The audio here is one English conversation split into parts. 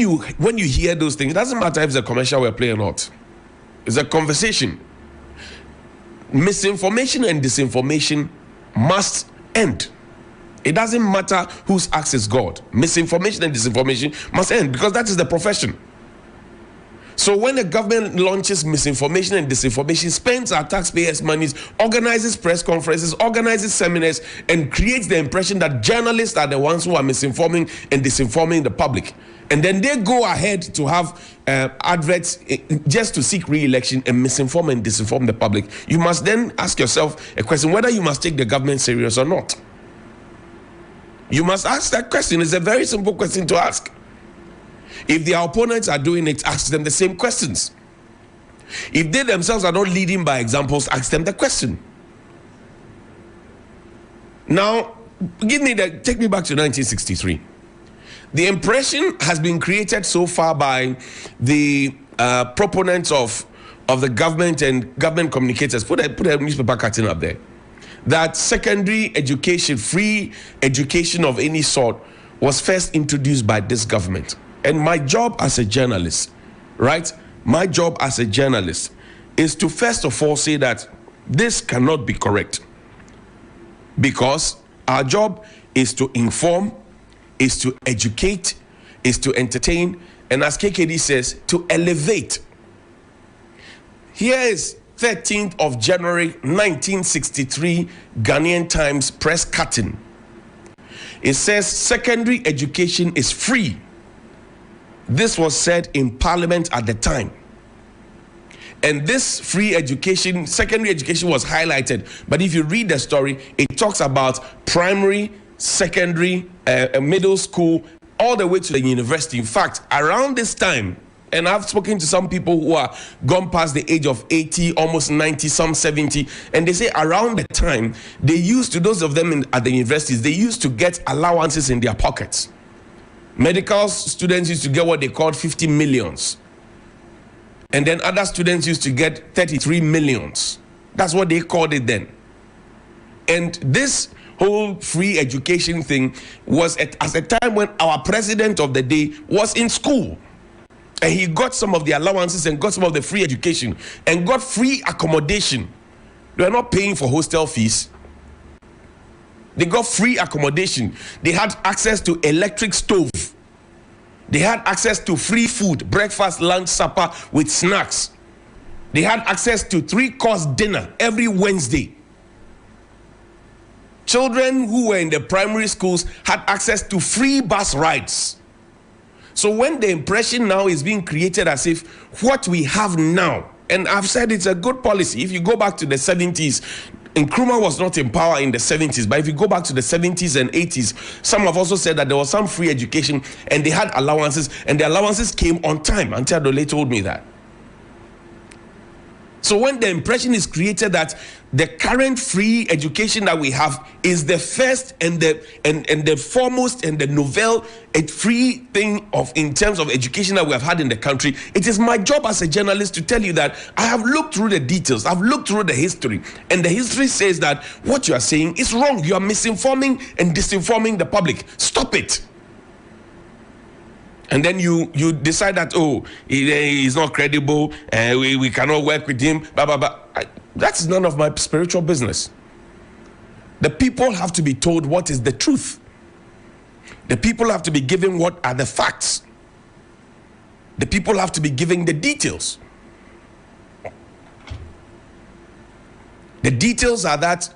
you hear those things, it doesn't matter if it's a commercial we're playing or not. It's a conversation. Misinformation and disinformation must end. It doesn't matter whose axe is God. Misinformation and disinformation must end, because that is the profession. So when the government launches misinformation and disinformation, spends our taxpayers' money, organizes press conferences, organizes seminars, and creates the impression that journalists are the ones who are misinforming and disinforming the public. And then they go ahead to have adverts just to seek re-election and misinform and disinform the public. You must then ask yourself a question, whether you must take the government serious or not. You must ask that question. It's a very simple question to ask. If their opponents are doing it, ask them the same questions. If they themselves are not leading by examples, ask them the question. Now, take me back to 1963. The impression has been created so far by the proponents of the government and government communicators. Put a newspaper cutting up there. That secondary education, free education of any sort, was first introduced by this government. And my job as a journalist, right? My job as a journalist is to first of all say that this cannot be correct. Because our job is to inform, is to educate, is to entertain, and as KKD says, to elevate. Here is 13th of January 1963 Ghanaian Times press cutting. It says secondary education is free. This was said in Parliament at the time. And this free education, secondary education, was highlighted. But if you read the story, it talks about primary, secondary, middle school, all the way to the university. In fact, around this time, and I've spoken to some people who are gone past the age of 80, almost 90, some 70, and they say around the time, they used to, those of them at the universities, they used to get allowances in their pockets. Medical students used to get what they called 50 millions. And then other students used to get 33 millions. That's what they called it then. And this whole free education thing was at a time when our president of the day was in school. And he got some of the allowances and got some of the free education and got free accommodation. They were not paying for hostel fees. They got free accommodation. They had access to electric stove. They had access to free food, breakfast, lunch, supper with snacks. They had access to 3-course dinner every Wednesday. Children who were in the primary schools had access to free bus rides. So when the impression now is being created as if what we have now, and I've said it's a good policy. If you go back to the 70s, Nkrumah was not in power in the 70s, but if you go back to the 70s and 80s, some have also said that there was some free education and they had allowances, and the allowances came on time. Auntie Adole told me that. So when the impression is created that the current free education that we have is the first and the foremost and the novel free thing in terms of education that we have had in the country, it is my job as a journalist to tell you that I have looked through the details, I've looked through the history, and the history says that what you are saying is wrong. You are misinforming and disinforming the public. Stop it. And then you decide that, oh, he's not credible, we cannot work with him, blah, blah, blah. That's none of my spiritual business. The people have to be told what is the truth. The people have to be given what are the facts. The people have to be given the details. The details are that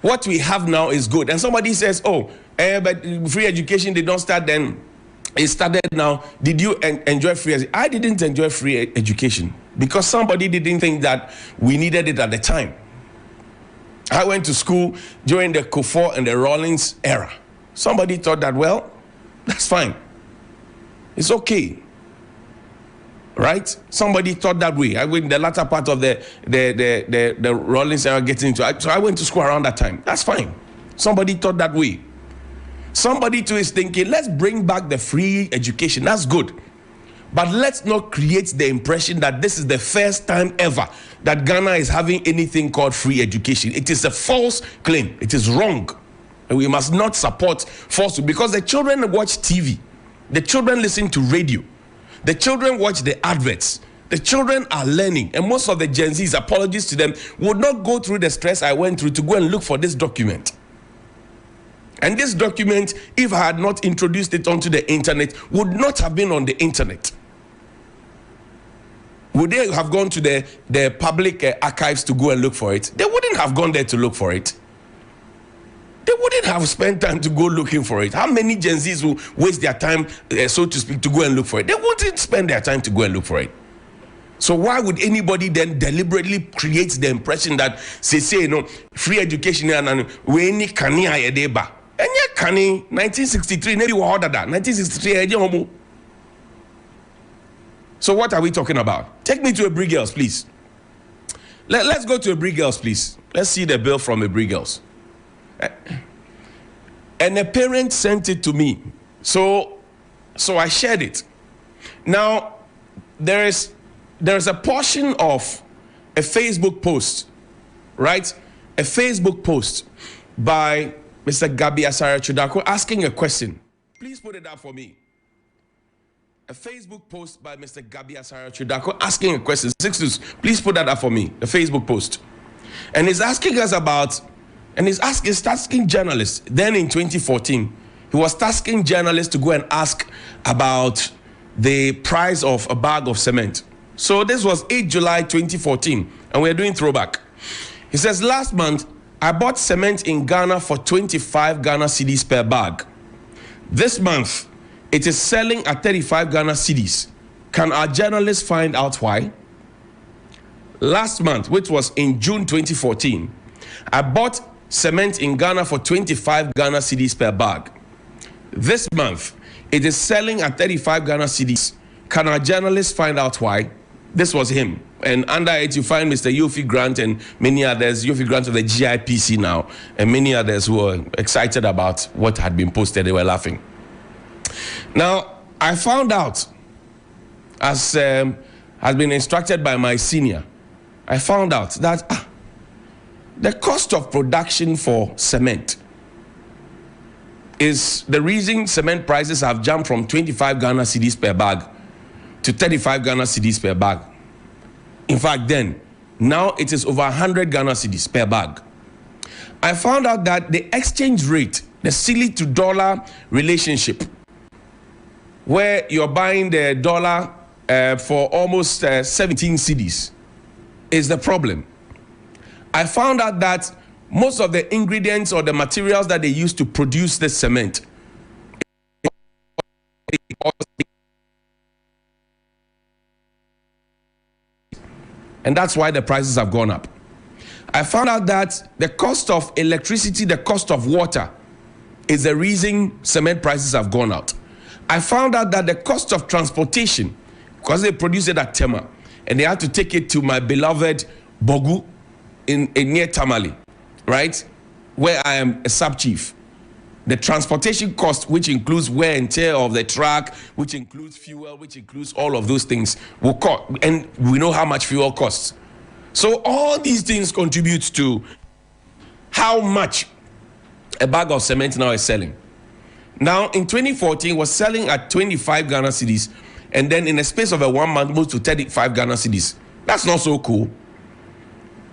what we have now is good. And somebody says, oh, but free education did not start then. It started now. Did you enjoy free education? I didn't enjoy free education because somebody didn't think that we needed it at the time. I went to school during the Kufuor and the Rawlings era. Somebody thought that, well, that's fine. It's okay. Right? Somebody thought that way. I went in the latter part of the Rawlings era getting into it. So I went to school around that time. That's fine. Somebody thought that way. Somebody too is thinking, let's bring back the free education. That's good. But let's not create the impression that this is the first time ever that Ghana is having anything called free education. It is a false claim. It is wrong. And we must not support falsehood because the children watch TV. The children listen to radio. The children watch the adverts. The children are learning. And most of the Gen Zs, apologies to them, would not go through the stress I went through to go and look for this document. And this document, if I had not introduced it onto the internet, would not have been on the internet. Would they have gone to the public archives to go and look for it? They wouldn't have gone there to look for it. They wouldn't have spent time to go looking for it. How many Gen Zs will waste their time, so to speak, to go and look for it? They wouldn't spend their time to go and look for it. So why would anybody then deliberately create the impression that free education and we any kani ayedeba? And yet kani 1963 maybe we ordered that 1963. So what are we talking about? Take me to a Brig Girls, please. Let's go to a Brig Girls, please. Let's see the bill from a Brig Girls. And a parent sent it to me. So I shared it. Now, there is a portion of a Facebook post, right? A Facebook post by Mr. Gabi Asare Chudako asking a question. Please put it up for me. A Facebook post by Mr. Gabi Asare Chudako asking a question. Please put that up for me. A Facebook post. And he's asking us about, and he's tasking journalists. Then in 2014, he was tasking journalists to go and ask about the price of a bag of cement. So this was 8 July 2014, and we're doing throwback. He says, last month, I bought cement in Ghana for 25 Ghana cedis per bag. This month, it is selling at 35 Ghana cedis. Can our journalists find out why? Last month, which was in June 2014, I bought cement in Ghana for 25 Ghana cedis per bag. This month, it is selling at 35 Ghana cedis. Can our journalists find out why? This was him. And under it, you find Mr. Yofi Grant and many others. Yofi Grant of the GIPC now, and many others who were excited about what had been posted. They were laughing. Now, I found out, as has been instructed by my senior, I found out that the cost of production for cement is the reason cement prices have jumped from 25 Ghana cedis per bag to 35 Ghana cedis per bag. In fact, then, now it is over 100 Ghana cedis per bag. I found out that the exchange rate, the cedi to dollar relationship, where you're buying the dollar for almost 17 cedis, is the problem. I found out that most of the ingredients or the materials that they use to produce the cement and that's why the prices have gone up. I found out that the cost of electricity, the cost of water is the reason cement prices have gone out. I found out that the cost of transportation, because they produce it at Tema, and they had to take it to my beloved Bogu in near Tamale, right, where I am a sub-chief. The transportation cost, which includes wear and tear of the truck, which includes fuel, which includes all of those things, will cost. And we know how much fuel costs. So all these things contribute to how much a bag of cement now is selling. Now, in 2014, it was selling at 25 Ghana cedis, and then in a space of a 1 month, moved to 35 Ghana cedis. That's not so cool.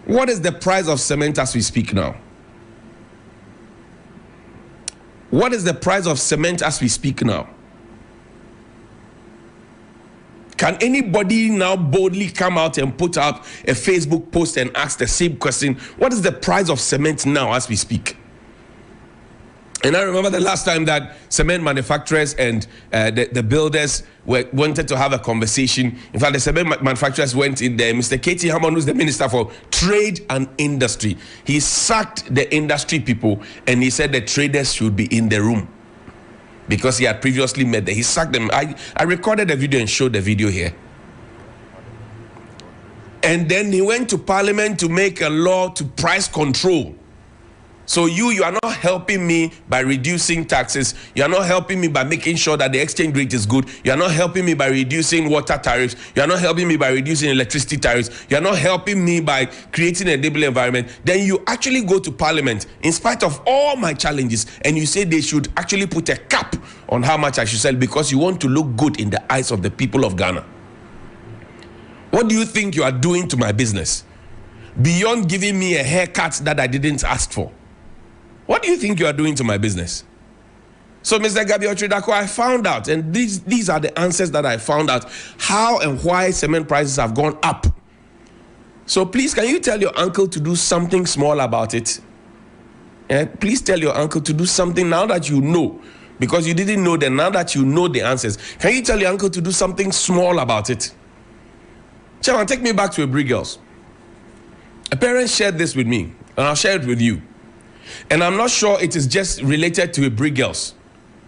What is the price of cement as we speak now? What is the price of cement as we speak now? Can anybody now boldly come out and put out a Facebook post and ask the same question? What is the price of cement now as we speak? And I remember the last time that cement manufacturers and the builders wanted to have a conversation. In fact, the cement manufacturers went in there. Mr. Katie Hammond, who's the Minister for Trade and Industry, he sacked the industry people and he said the traders should be in the room because he had previously met them. He sacked them. I recorded the video and showed the video here. And then he went to Parliament to make a law to price control. So you are not helping me by reducing taxes. You are not helping me by making sure that the exchange rate is good. You are not helping me by reducing water tariffs. You are not helping me by reducing electricity tariffs. You are not helping me by creating a enabling environment. Then you actually go to Parliament in spite of all my challenges, and you say they should actually put a cap on how much I should sell because you want to look good in the eyes of the people of Ghana. What do you think you are doing to my business? Beyond giving me a haircut that I didn't ask for. What do you think you are doing to my business? So, Mr. Gabriel Tridako, I found out, and these are the answers that I found out, how and why cement prices have gone up. So please, can you tell your uncle to do something small about it? Please tell your uncle to do something now that you know, because you didn't know then. Now that you know the answers, can you tell your uncle to do something small about it? Chairman, take me back to Abri Girls. A parent shared this with me, and I'll share it with you. And I'm not sure it is just related to Abri Girls.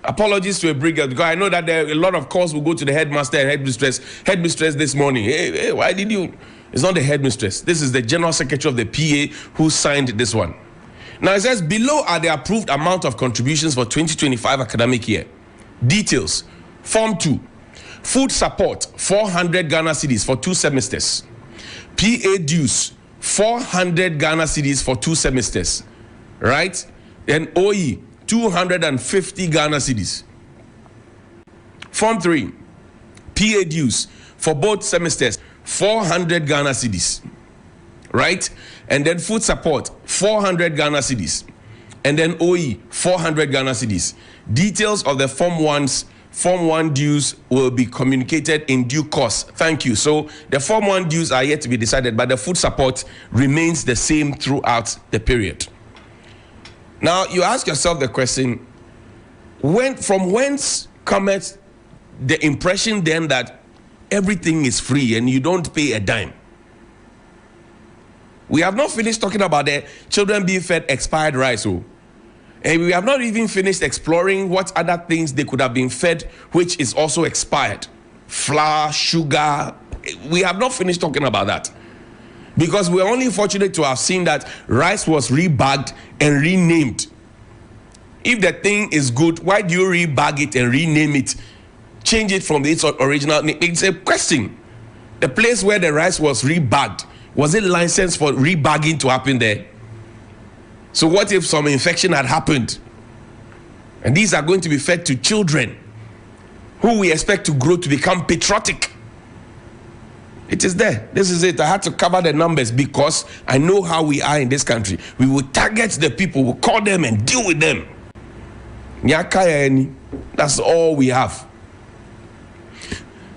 Apologies to Abri Girls, because I know that there are a lot of calls will go to the headmaster and headmistress. Headmistress this morning. Hey, why did you? It's not the headmistress. This is the general secretary of the PA who signed this one. Now it says below are the approved amount of contributions for 2025 academic year. Details. Form 2. Food support 400 Ghana cedis for 2 semesters. PA dues 400 Ghana cedis for 2 semesters. Right? Then OE 250 Ghana cedis. Form 3. PA dues for both semesters 400 Ghana cedis. Right? And then food support 400 Ghana cedis. And then OE 400 Ghana cedis. Details of the Form 1 dues will be communicated in due course. Thank you. So the Form 1 dues are yet to be decided, but the food support remains the same throughout the period. Now you ask yourself the question, from whence cometh the impression then that everything is free and you don't pay a dime? We have not finished talking about the children being fed expired rice. And we have not even finished exploring what other things they could have been fed, which is also expired. Flour, sugar. We have not finished talking about that. Because we're only fortunate to have seen that rice was rebagged and renamed. If the thing is good, why do you rebag it and rename it? Change it from its original name? It's a question. The place where the rice was rebagged, was it licensed for rebagging to happen there? So what if some infection had happened? And these are going to be fed to children who we expect to grow to become patriotic. It is there. This is it. I had to cover the numbers because I know how we are in this country. We will target the people, we'll call them and deal with them. That's all we have.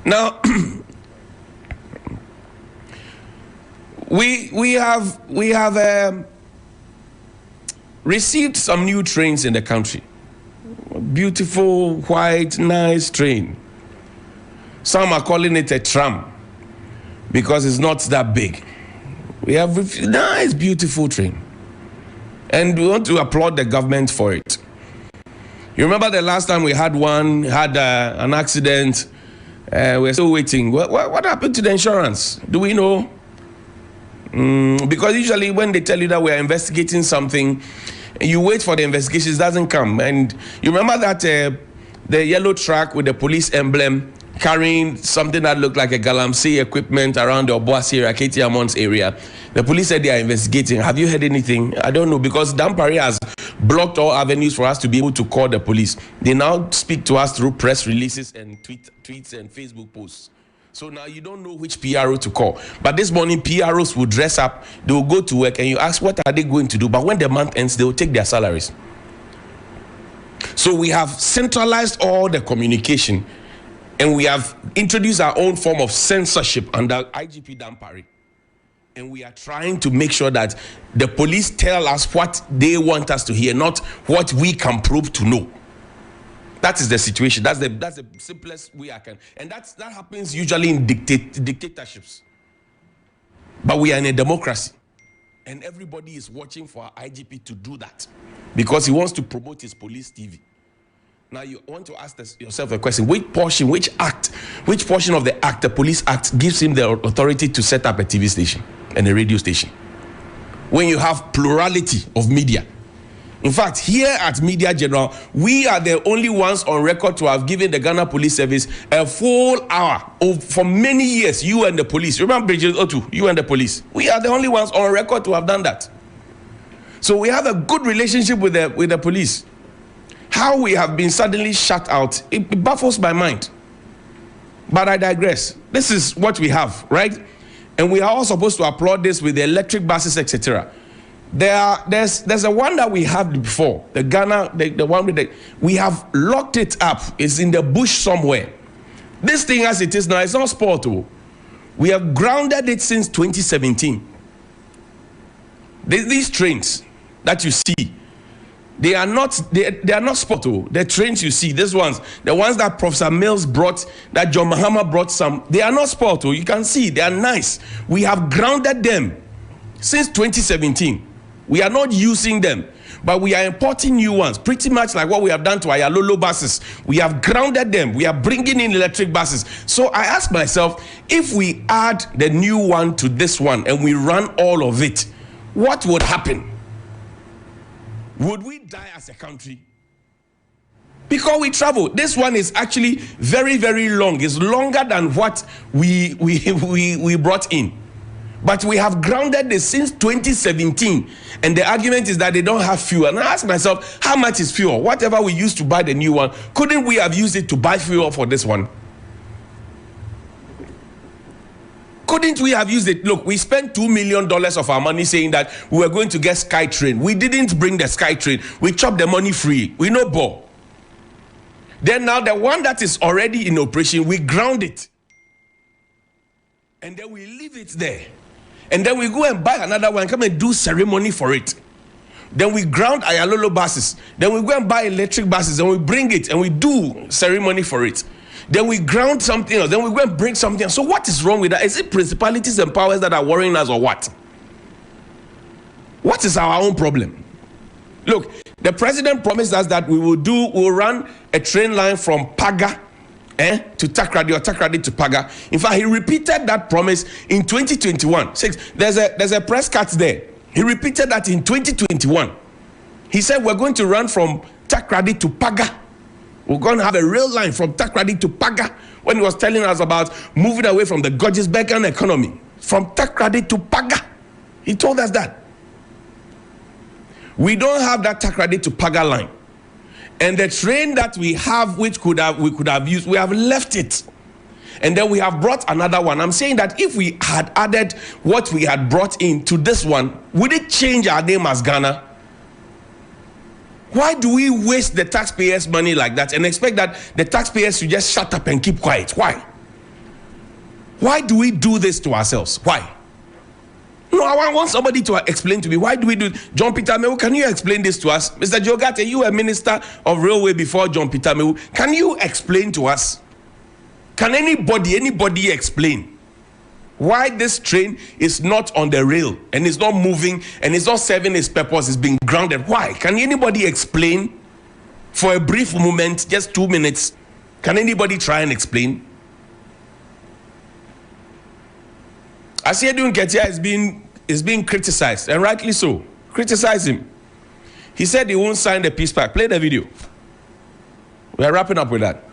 Now, we have received some new trains in the country. Beautiful, white, nice train. Some are calling it a tram, because it's not that big. We have a nice, beautiful train. And we want to applaud the government for it. You remember the last time we had one, an accident, we're still waiting. What happened to the insurance? Do we know? Because usually when they tell you that we're investigating something, you wait for the investigation, it doesn't come. And you remember that the yellow truck with the police emblem, carrying something that looked like a galamsey equipment around the Obuasi area, Katie Amon's area. The police said they are investigating. Have you heard anything? I don't know, because Dampari has blocked all avenues for us to be able to call the police. They now speak to us through press releases and tweets and Facebook posts. So now you don't know which PRO to call. But this morning, PROs will dress up, they will go to work, and you ask what are they going to do. But when the month ends, they will take their salaries. So we have centralized all the communication, and we have introduced our own form of censorship under IGP Dampari. And we are trying to make sure that the police tell us what they want us to hear, not what we can prove to know. That is the situation. That's the simplest way I can. And that happens usually in dictatorships. But we are in a democracy. And everybody is watching for our IGP to do that, because he wants to promote his police TV. Now you want to ask yourself a question: which portion of the act, the police act, gives him the authority to set up a TV station and a radio station? When you have plurality of media, In fact, here at Media General, we are the only ones on record to have given the Ghana Police Service a full hour for many years. You and the police. Remember, Bridget Otu, you and the police. We are the only ones on record to have done that. So we have a good relationship with the police. How we have been suddenly shut out, it baffles my mind. But I digress. This is what we have, right? And we are all supposed to applaud this with the electric buses, etc. There's a one that we had before, the Ghana, the one with the, we have locked it up. It's in the bush somewhere. This thing as it is now, it's not sportable. We have grounded it since 2017. These trains that you see, they are not sportable. The trains you see, these ones, the ones that Professor Mills brought, that John Mahama brought some, they are not sportable. You can see, they are nice. We have grounded them since 2017. We are not using them, but we are importing new ones, pretty much like what we have done to our Lolo buses. We have grounded them. We are bringing in electric buses. So I ask myself, if we add the new one to this one and we run all of it, what would happen? Would we die as a country? Because we travel. This one is actually very, very long. It's longer than what we brought in. But we have grounded this since 2017. And the argument is that they don't have fuel. And I ask myself, how much is fuel? Whatever we used to buy the new one, couldn't we have used it to buy fuel for this one? Couldn't we have used it? Look, we spent $2 million of our money saying that we were going to get SkyTrain. We didn't bring the SkyTrain. We chopped the money free. We no bore. Then now the one that is already in operation, we ground it. And then we leave it there. And then we go and buy another one, come and do ceremony for it. Then we ground Ayalolo buses. Then we go and buy electric buses and we bring it and we do ceremony for it. Then we ground something else. Then we go and bring something else. So what is wrong with that? Is it principalities and powers that are worrying us or what? What is our own problem? Look, the president promised us that we'll run a train line from Paga to Takrady or Takrady to Paga. In fact, he repeated that promise in 2021. There's a press cut there. He repeated that in 2021. He said we're going to run from Takrady to Paga. We're going to have a real line from Takrady to Paga, when he was telling us about moving away from the gorgeous Bekan economy. From Takrady to Paga. He told us that. We don't have that Takrady to Paga line. And the train that we have, which we could have used, we have left it. And then we have brought another one. I'm saying that if we had added what we had brought in to this one, would it change our name as Ghana? Why do we waste the taxpayers' money like that and expect that the taxpayers should just shut up and keep quiet? Why? Why do we do this to ourselves? Why? No, I want somebody to explain to me, why do we do it? John Peter Mewu, can you explain this to us? Mr. Jogate, you were Minister of Railway before John Peter Mewu. Can you explain to us? Can anybody explain why this train is not on the rail and it's not moving and it's not serving its purpose, it's being grounded? Why? Can anybody explain for a brief moment, just 2 minutes? Can anybody try and explain? Asiedun Ketia is being criticized, and rightly so. Criticize him. He said he won't sign the peace pact. Play the video. We are wrapping up with that.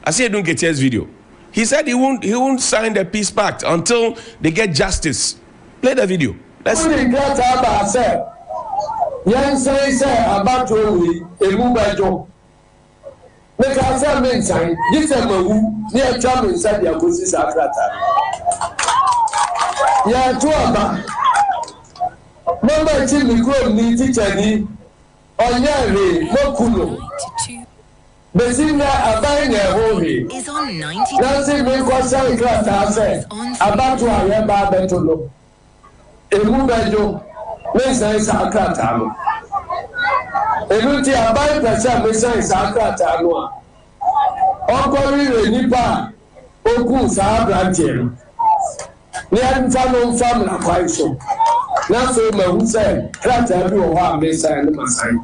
Asiedun Ketia's video. He said he won't sign the peace pact until they get justice. Play the video. Let's see. Yeah, Tuaba. Remember, Jimmy Grove needs teacher ni Onyari Mokuno. Bezinga Abanga Hohi is on 90. Nancy Minkwasa Class about to Ayaba Betolo. Emubajo, Mesa is Akratano. Emuti Abai Pasa Mesa is Akratano. Okori Nipa Oku Sabrantier. We hadn't found no family quite so. Now, so my who said, Craft every one may sign the Masai.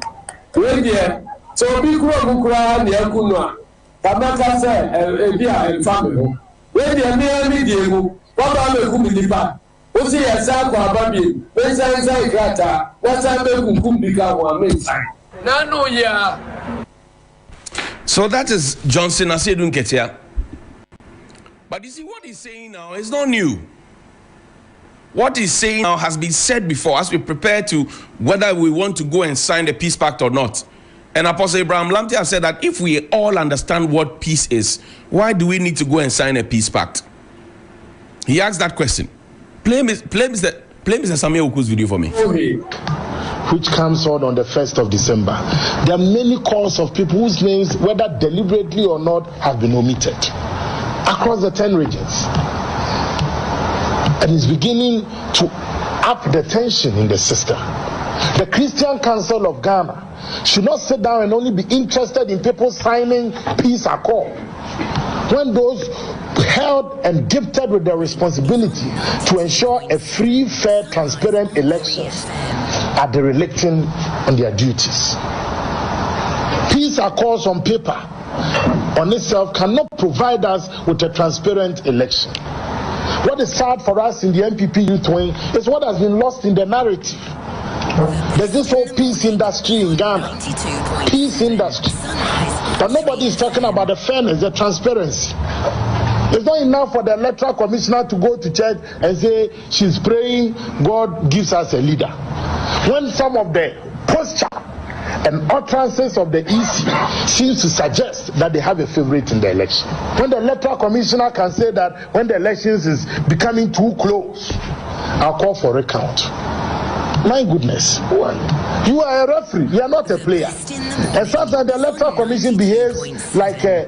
Well, dear, so be Kura, the Akuna, Tabaka said, and family. Well, dear, near me, dear, what are the Kumilipa? Osi yasa kwa babi, mensa ikrata, wasa kunkum bika wa mensa. Nano ya. So that is Johnson Asedun Ketia. But you see, what he's saying now is not new. What he's saying now has been said before as we prepare to whether we want to go and sign the peace pact or not. And Apostle Abraham Lamte has said that if we all understand what peace is, why do we need to go and sign a peace pact? He asked that question. Play Mr. Samuel Oku's video for me. Which comes on the 1st of December. There are many calls of people whose names, whether deliberately or not, have been omitted across the 10 regions. And it's beginning to up the tension in the system. The Christian Council of Ghana should not sit down and only be interested in people signing peace accord when those held and gifted with the responsibility to ensure a free, fair, transparent elections are derelict on their duties. Peace accords on paper on itself cannot provide us with a transparent election. What is sad for us in the MPP youth wing is what has been lost in the narrative. There's this whole peace industry in Ghana. Peace industry. But nobody is talking about the fairness, the transparency. It's not enough for the electoral commissioner to go to church and say she's praying, God gives us a leader. When some of the posture and utterances of the EC seems to suggest that they have a favorite in the election. When the electoral commissioner can say that when the elections is becoming too close, I'll call for recount. My goodness, you are a referee, you are not a player. And sometimes the electoral commission behaves like a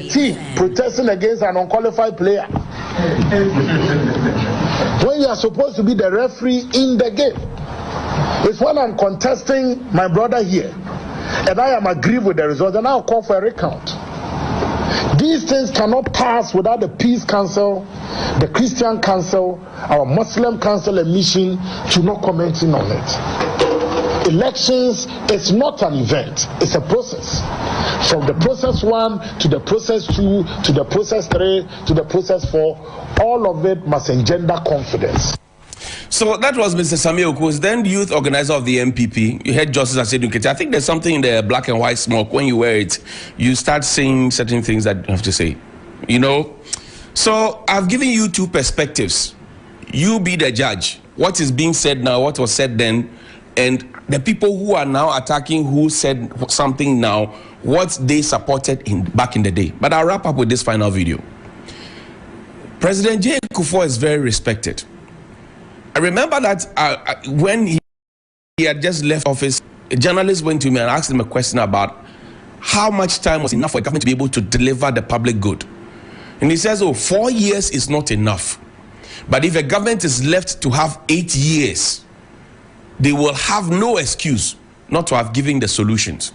team protesting against an unqualified player. When you are supposed to be the referee in the game. It's when I'm contesting my brother here and I am aggrieved with the result, and I'll call for a recount. These things cannot pass without the Peace Council, the Christian Council, our Muslim Council and Mission to not commenting on it. Elections is not an event, it's a process. From the process 1 to the process 2 to the process 3 to the process 4, all of it must engender confidence. So that was Mr. Samuel Oku, then youth organizer of the MPP. You heard Justice Asedun Ketia. I think there's something in the black and white smoke. When you wear it, you start saying certain things that you have to say. You know? So I've given you two perspectives. You be the judge. What is being said now, what was said then, and the people who are now attacking who said something now, what they supported back in the day. But I'll wrap up with this final video. President J. Kufuor is very respected. I remember that when he had just left office, a journalist went to me and asked him a question about how much time was enough for a government to be able to deliver the public good. And he says, 4 years is not enough. But if a government is left to have 8 years, they will have no excuse not to have given the solutions.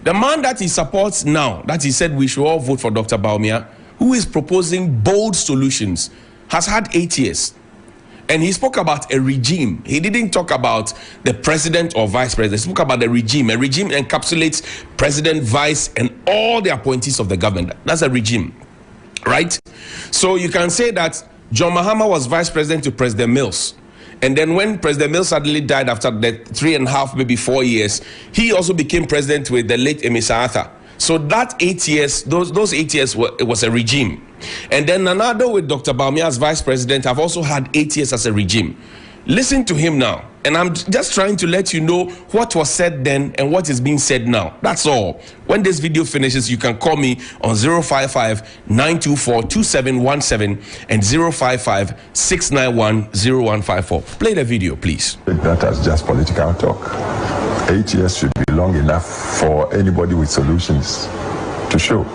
The man that he supports now, that he said we should all vote for Dr. Bawumia, who is proposing bold solutions, has had 8 years. And he spoke about a regime. He didn't talk about the president or vice president. He spoke about the regime. A regime encapsulates president, vice, and all the appointees of the government. That's a regime, right? So you can say that John Mahama was vice president to President Mills. And then when President Mills suddenly died after the 3.5, maybe 4 years, he also became president with the late Emisa Arthur. So that 8 years, those 8 years it was a regime. And then Nanado with Dr. Bawumia as vice president have also had 8 years as a regime. Listen to him now. And I'm just trying to let you know what was said then and what is being said now. That's all. When this video finishes, you can call me on 055-924-2717 and 055-691-0154. Play the video, please. That as just political talk. 8 years should be long enough for anybody with solutions to show.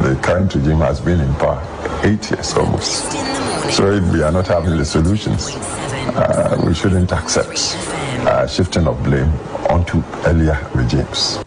The current regime has been in power 8 years almost. So if we are not having the solutions, we shouldn't accept shifting of blame onto earlier regimes.